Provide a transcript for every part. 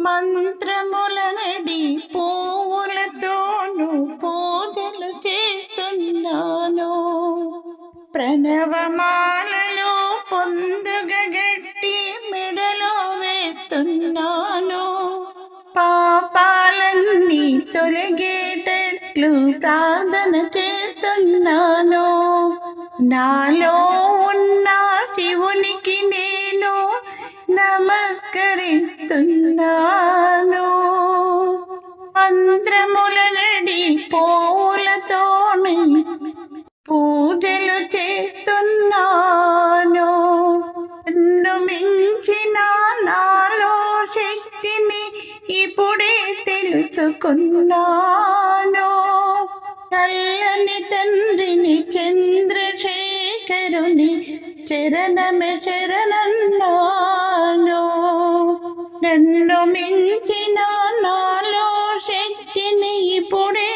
మంత్రములనడి పువ్వులతోను పూజలు చేస్తున్నాను. ప్రణవమాలలో పొందుగా గట్టి మెడలో వేస్తున్నాను. పాపాలన్నీ తొలగేటట్లు ప్రార్థన చేస్తున్నాను. నాలో ఉన్న శివునికి నేను నమస్కరిస్తున్నాను. మంత్రములనడి పూలతోని పూజలు చేస్తున్నాను. నన్ను మించిన నాలో శక్తిని ఇప్పుడే తెలుసుకున్నాను. చల్లని తండ్రిని చంద్రశేఖరుని చరణమే శరణన్నాను. నన్ను మించిన నాలో శక్తిని ఇప్పుడే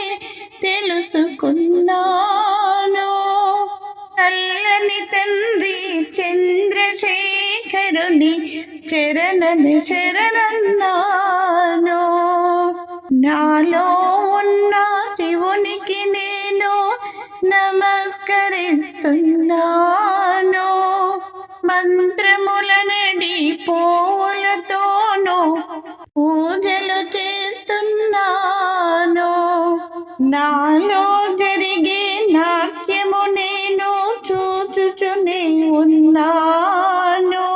తెలుసుకున్నాను. చల్లని తండ్రి చంద్రశేఖరుని చరణమే శరణన్నాను. నాలో ఉన్న శివునికి నేను నమస్కరిస్తున్నాను. మంత్రములనడి పూలతోను పూజలు చేస్తున్నాను. నాలో జరిగే నాట్యము నేను చూచుచునే ఉన్నాను.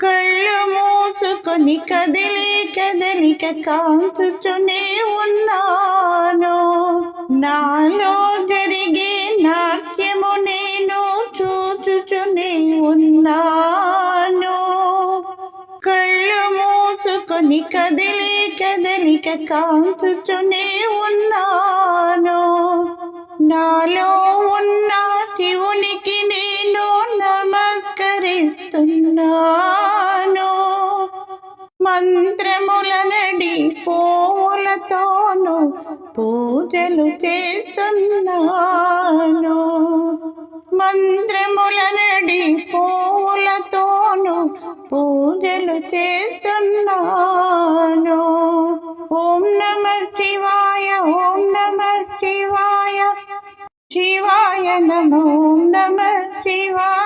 కళ్ళు మూసుకొని కదలిక కాంచుచునే ఉన్నాను. నాలో జరిగే నాట్యము నేను చూచుచునే ఉన్నాను. కళ్ళు మూసుకొని కదలిక కాంచుచునే ఉన్నాను. నాలో ఉన్న శివునికి నేను నమస్కరిస్తున్నాను. మంత్రములనడి పూలతోను పూజలు చేస్తున్నాను. మంత్రములనడి పూలతోను పూజలు చేస్తున్నాను. ఓం నమః శివాయ, ఓం నమః శివాయ, శివాయ నమో, ఓం నమః శివాయ.